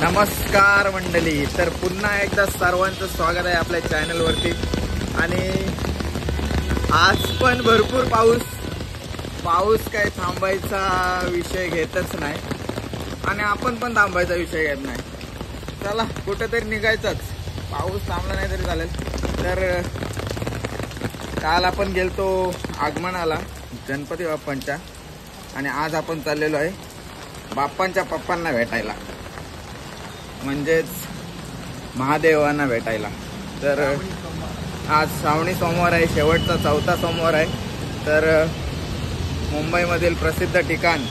नमस्कार मंडळी, तर पुन्हा एकदा सर्वांचं स्वागत आहे आपल्या चॅनलवरती। आणि आज पण भरपूर पाऊस काय थांबायचा विषय घेतच नाही आणि आपण पण थांबायचा विषय घेत नाही। चला कुठेतरी निघायचंच, पाऊस थांबला नाही तरी चालेल। तर काल आपण गेलतो आगमनाला गणपती बाप्पांच्या आणि आज आपण चाललेलो आहे बाप्पांच्या पप्पांना भेटायला, म्हणजेच महादेवांना भेटायला। तर आज श्रावणी सोमवार आहे, शेवटचा चौथा सोमवार आहे। तर मुंबईमधील प्रसिद्ध ठिकाण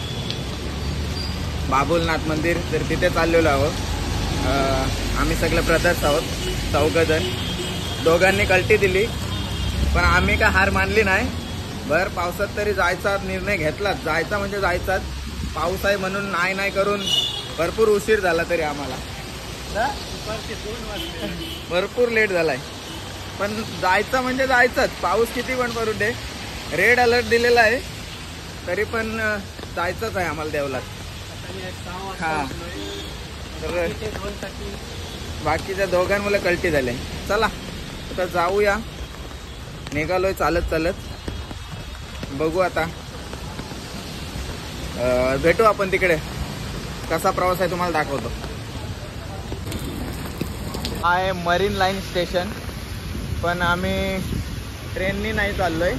बाबुलनाथ मंदिर, तर तिथे चाललेलो आहोत। आम्ही सगळे ब्रदर्स आहोत, 4 जण। दोघांनी कल्टी दिली पण आम्ही काय हार मानली नाही। भर पावसात तरी जायचा निर्णय घेतलाच, जायचा म्हणजे जायचाच। पाऊस आहे म्हणून नाही करून भरपूर उशीर झाला तरी आम्हाला भरपूर लेट झालाय, पण जायचं म्हणजे जायचंच। पाऊस किती पण पडू दे, रेड अलर्ट दिलेला आहे तरी पण जायचंच आहे आम्हाला देवलात। हा, तर बाकीच्या दोघांमुळे कल्टी झाले। चला आता जाऊया, निघालोय चालत बघू आता, भेटू आपण तिकडे। कसा प्रवास आहे तुम्हाला दाखवतो। आहे मरीन लाईन स्टेशन, पण आम्ही ट्रेननी नाही चाललोय,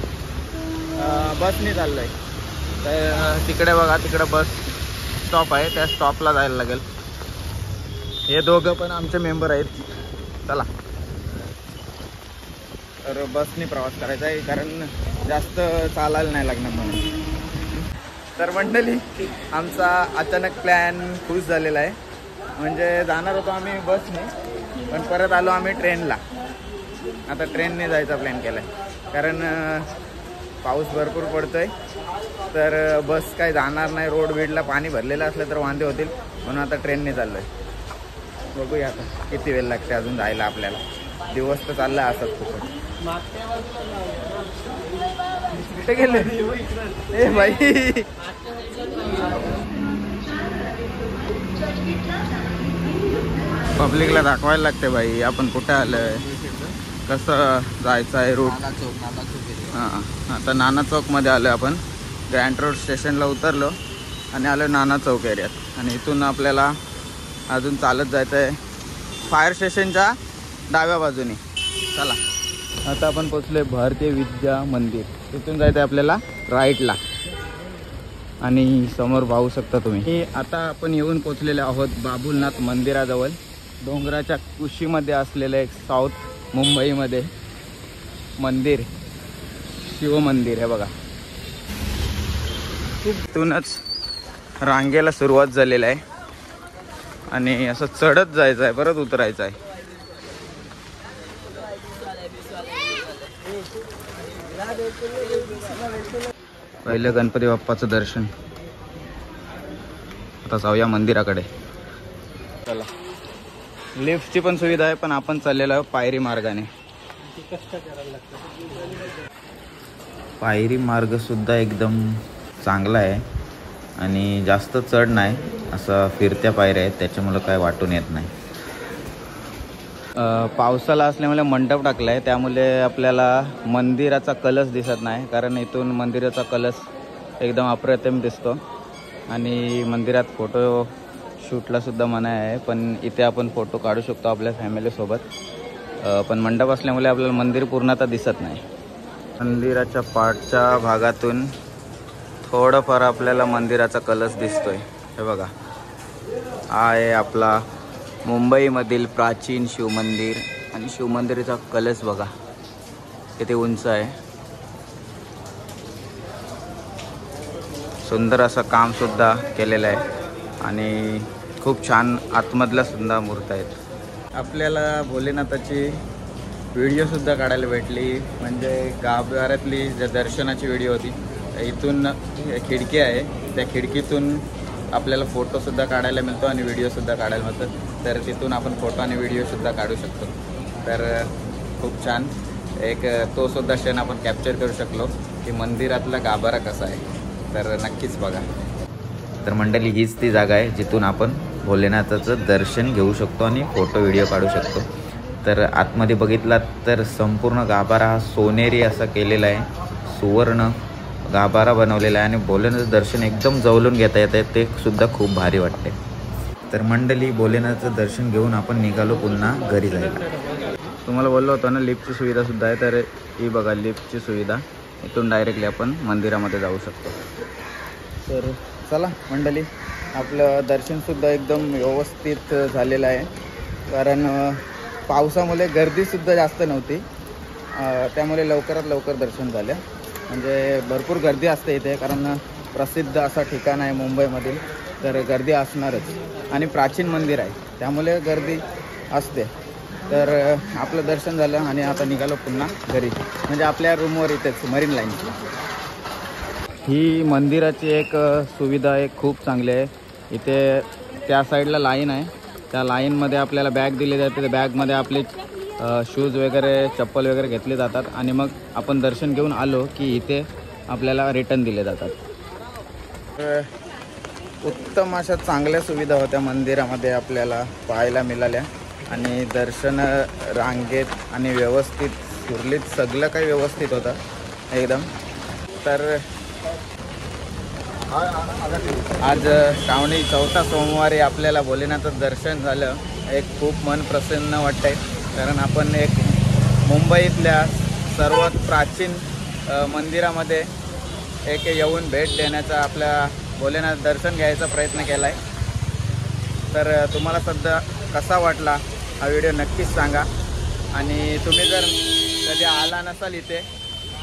बसनी चाललोय। तर तिकडे बघा, तिकडे बस स्टॉप आहे, त्या स्टॉपला जायला लागेल। हे दोघं पण आमचे मेंबर आहेत। चला, तर बसनी प्रवास करायचा आहे कारण जास्त चालायला नाही लागणार म्हणून। तर मंडळी, आमचा अचानक प्लॅन खुश झालेला आहे। म्हणजे जाणार होतो आम्ही बसने, पण परत आलो आम्ही ट्रेनला। आता ट्रेनने जायचा प्लॅन केला आहे कारण पाऊस भरपूर पडतोय, तर बस काय जाणार नाही। रोड बीडला पाणी भरलेलं असलं तर वांदे होतील, म्हणून आता ट्रेनने चाललोय। बघूया आता किती वेळ लागते अजून जायला आपल्याला। दिवस तर चालला असत खूप। कुठे गेले ए भाई, पब्लिकला दाखवायला लागते भाई आपण कुठे आलोय, कसं जायचं आहे रूट। हां, आता नाना चौकमध्ये आलो आपण। ग्रँड रोड स्टेशनला उतरलो आणि आलो नाना चौक एरियात, आणि इथून आपल्याला अजून चालत जायचं आहे फायर स्टेशनच्या डाव्या बाजूने। चला, आता आपण पोचलोय भारतीय विद्या मंदिर, तिथून जायचं आहे आपल्याला राईटला। आणि समोर पाहू शकता तुम्ही, आता आपण येऊन पोचलेले आहोत बाबुलनाथ मंदिराजवळ। डोंगराच्या कुशीमध्ये असलेलं एक साऊथ मुंबईमध्ये मंदिर, शिवमंदिर आहे बघा। तिथूनच रांगेला सुरुवात झालेला आहे आणि असं चढत जायचं आहे, परत उतरायचं आहे। पहिलं गणपती बाप्पाचं दर्शन, आता जाऊया मंदिराकडे। चला, लिफ्टची पण सुविधा आहे, पण आपण चाललेलो आहे पायरी मार्गाने। पायरी मार्ग सुद्धा एकदम चांगला आहे आणि जास्त चढ नाही, असं फिरत्या पायऱ्या आहेत, त्याच्यामुळे काय वाटून येत नाही। पावसाला असल्यामुळे मंडप टाकला आहे, त्यामुळे आपल्याला मंदिराचा कलश दिसत नाही, कारण इथून मंदिराचा कलश एकदम अप्रतिम दिसतो। आणि मंदिरात फोटो शूटला सुद्धा मनाई आहे, पण इथे आपण फोटो काढू शकतो आपल्या फॅमिलीसोबत। पण मंडप असल्यामुळे आपल्याला मंदिर पूर्णतः दिसत नाही। मंदिराच्या पाठच्या भागातून थोडंफार आपल्याला मंदिराचा कलश दिसतोय, हे बघा। हा आहे आपला मुंबईमधील प्राचीन शिवमंदिर, आणि शिवमंदिराचा कलश बघा किती उंच आहे। सुंदर असं काम सुद्धा केलेलं आहे आणि खूप छान आतमधल्या सुद्धा मूर्ती आहेत। आपल्याला भोलेनाथाची व्हिडिओ सुद्धा काढायला भेटली, म्हणजे गाभाऱ्यातली ज्या दर्शनाची व्हिडिओ होती। इथून खिडकी आहे, त्या खिडकीतून आपल्याला फोटोसुद्धा काढायला मिळतो आणि व्हिडिओसुद्धा काढायला मिळतं, तर तिथून आपण फोटो आणि व्हिडिओसुद्धा काढू शकतो। तर खूप छान एक तो सुद्धा क्षण आपण कॅप्चर करू शकलो की मंदिरातला गाभारा कसा आहे। तर नक्कीच बघा। तर मंडळी, हीच ती जागा आहे जिथून आपण भोलेनाथाचं दर्शन घेऊ शकतो आणि फोटो व्हिडिओ काढू शकतो। तर आतमध्ये बघितलात तर संपूर्ण गाभारा हा सोनेरी असा केलेला आहे, सुवर्ण गाभारा बनवलेला आहे आणि भोलेनाथाचं दर्शन एकदम जवळून घेता येतं, ते सुद्धा खूप भारी वाटते। तर मंडळी, भोलेनाथाचं दर्शन घेऊन आपण निघालो पुन्हा घरी जायला। तुम्हाला बोललो होतो ना लिफ्टची सुविधा सुद्धा आहे, तर ही बघा लिफ्टची सुविधा, इथून डायरेक्टली आपण मंदिरामध्ये जाऊ शकतो। तर चला मंडळी, आपलं दर्शनसुद्धा एकदम व्यवस्थित झालेलं आहे, कारण पावसामुळे गर्दीसुद्धा जास्त नव्हती, त्यामुळे लवकरात लवकर दर्शन झालं। म्हणजे भरपूर गर्दी असते इथे, कारण प्रसिद्ध असा ठिकाण आहे मुंबईमधील, तर गर्दी असणारच आणि प्राचीन मंदिर आहे त्यामुळे गर्दी असते। तर आपलं दर्शन झालं आणि आता निघालो पुन्हा घरी, म्हणजे आपल्या रूमवर इथेच मरीन लाईन। ही मंदिराची एक सुविधा आहे, खूप चांगली आहे। इथे त्या साईडला लाईन आहे, त्या लाईनमध्ये आपल्याला बॅग दिली जाते, त्या बॅगमध्ये आपले शूज वगैरे चप्पल वगैरे घेतले जातात आणि मग आपण दर्शन घेऊन आलो की इथे आपल्याला रिटर्न दिले जातात। उत्तम अशा चांगल्या सुविधा होत्या मंदिरामध्ये आपल्याला पाहायला मिळाल्या आणि दर्शन रांगेत आणि व्यवस्थित सुरळीत सगळं काही व्यवस्थित होतं एकदम। तर आज श्रावणी चौथा सोमवारी आपल्याला भोलेनाथाचं दर्शन झालं, एक खूप मन प्रसन्न वाटतंय, कारण आपण एक मुंबईतल्या सर्वात प्राचीन मंदिरामध्ये एक येऊन भेट देण्याचा, आपल्या भोलेनाथ दर्शन घ्यायचा प्रयत्न केला आहे। तर तुम्हाला सध्या कसा वाटला हा व्हिडिओ नक्कीच सांगा, आणि तुम्ही जर कधी आला नसाल इथे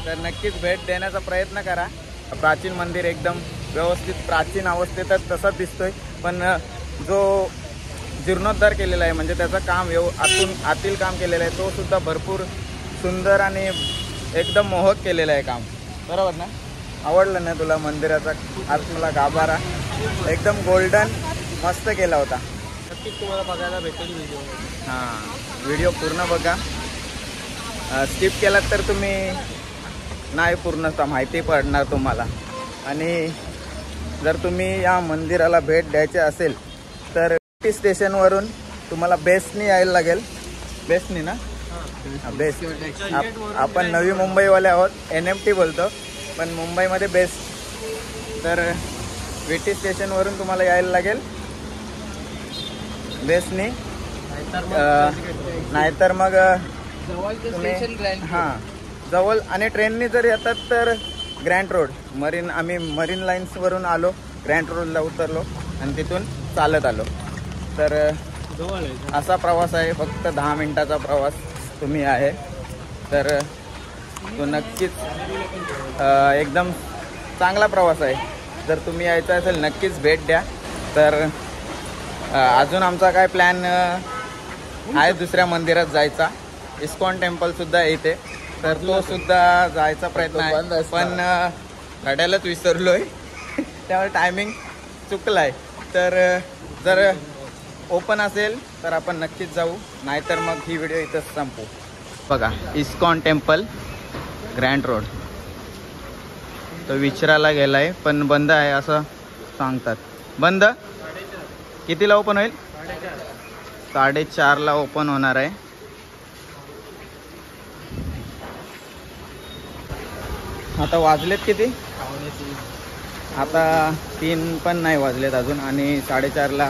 तर नक्कीच भेट देण्याचा प्रयत्न करा। प्राचीन मंदिर एकदम व्यवस्थित प्राचीन अवस्थेतच तसाच दिसतोय, पण जो जीर्णोद्धार केलेला आहे, म्हणजे त्याचं काम आतील काम केलेलं आहे, तो सुद्धा भरपूर सुंदर आणि एकदम मोहक केलेलं आहे काम, बरोबर ना? आवडलं ना तुला मंदिराचा आतला गाभारा? एकदम गोल्डन मस्त केला होता। नक्कीच तुम्हाला बघायला भेटेल व्हिडिओ। हां, व्हिडिओ पूर्ण बघा, स्किप केलात तर तुम्ही नाही पूर्णतः माहिती पडणार तुम्हाला। आणि जर तुम्ही या मंदिराला भेट द्यायची असेल तर स्टेशनवरून तुम्हाला बेस्टनी यायला लागेल। बेस्टनी ना? बेस्ट, आपण नवी मुंबईवाले आहोत, NMT बोलतो, पण मुंबईमध्ये बेस्ट। तर VT स्टेशनवरून तुम्हाला यायला लागेल बेस्टनी, नाहीतर मग हां जवळ, आणि ट्रेननी जर येतात तर ग्रँड रोड आम्ही मरीन लाईन्सवरून आलो, ग्रँड रोडला उतरलो आणि तिथून चालत आलो। तर असा प्रवास आहे, फक्त 10 मिनिटाचा प्रवास तुम्ही आहे, तर तो नक्कीच एकदम चांगला प्रवास आहे। जर तुम्ही यायचं असेल नक्कीच भेट द्या। तर अजून आमचा काय प्लॅन आहे दुसऱ्या मंदिरात जायचा, इस्कॉन टेम्पलसुद्धा आहे इथे, तर तो सुद्धा जायचा प्रयत्न आहे, पण गाड्यालाच विसरलो आहे त्यामुळे टायमिंग चुकला आहे। तर जर ओपन असेल तर आपण नक्कीच जाऊ, नाहीतर मग ही व्हिडिओ इथंच संपू। बघा इस्कॉन टेम्पल ग्रँड रोड, तो विचारायला गेला आहे पण बंद आहे असं सांगतात। बंद कितीला ओपन होईल? 4:30ला ओपन होणार आहे। आता वाजलेत किती? आता 3 पण नाही वाजलेत अजून, आणि 4:30ला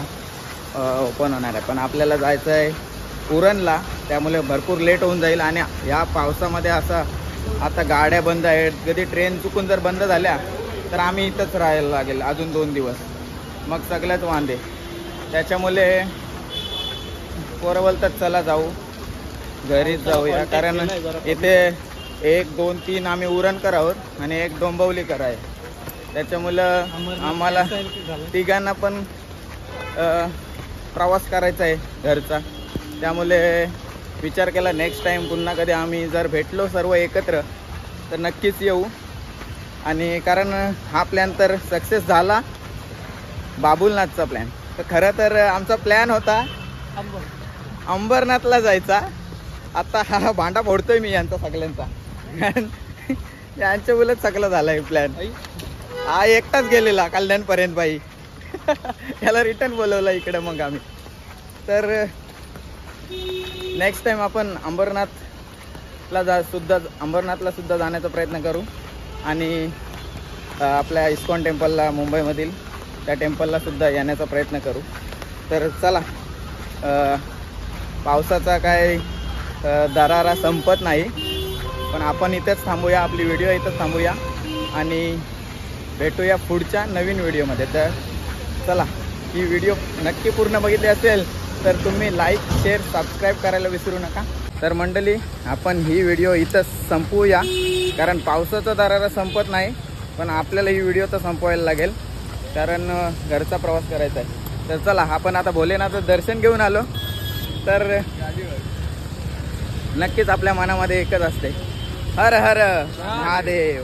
ओपन होणार आहे। पण आपल्याला जायचं आहे उरणला, त्यामुळे भरपूर लेट होऊन जाईल, आणि या पावसामध्ये असं आता गाड्या बंद आहेत, कधी ट्रेन चुकून जर बंद झाल्या तर आम्ही इथंच राहायला लागेल अजून 2 दिवस, मग सगळ्यात वांदे। त्याच्यामुळे पोरं बोलतात चला जाऊ, घरीच जाऊया, कारण इथे 1, 2, 3 आम्ही उरणकर आहोत आणि 1 डोंबिवलीकर आहे, त्याच्यामुळं आम्हाला तिघांना पण प्रवास करायचा आहे घरचा। त्यामुळे विचार केला नेक्स्ट टाईम पुन्हा कधी आम्ही जर भेटलो सर्व एकत्र तर नक्कीच येऊ, आणि कारण हा प्लॅन तर सक्सेस झाला, बाबुलनाथचा प्लॅन। तर खरं तर आमचा प्लॅन होता अंबरनाथला जायचा। आता हा भांडा फोडतोय मी यांचा सगळ्यांचा, यांच्या उलट सगळं झालाय प्लॅन। हा एकटाच गेलेला कल्याणपर्यंत बाई, त्याला रिटर्न बोलवलं इकडं मग आम्ही. तर नेक्स्ट टाइम आपण अंबरनाथला सुद्धा जाण्याचा प्रयत्न करू आणि आपल्या इस्कॉन टेम्पलला मुंबईमधील त्या टेम्पलला सुद्धा येण्याचा प्रयत्न करू. तर चला, पावसाचा काय दरारा संपत नाही, पण आपण इथेच थांबूया, आपली व्हिडिओ इथंच थांबूया आणि भेटूया पुढच्या नवीन व्हिडिओमध्ये. तर चला, ही व्हिडिओ नक्की पूर्ण बघितली असेल तर तुम्ही लाईक, शेअर, सबस्क्राईब करायला विसरू नका. तर मंडळी, आपण ही व्हिडिओ इथंच संपवूया, कारण पावसाचा दरारा संपत नाही, पण आपल्याला ही व्हिडिओ तर संपवायला लागेल, कारण घरचा प्रवास करायचा आहे. तर चला, आपण आता भोलेनाथचं दर्शन घेऊन आलो, तर नक्कीच आपल्या मनामध्ये एकच असते, हर हर महादेव.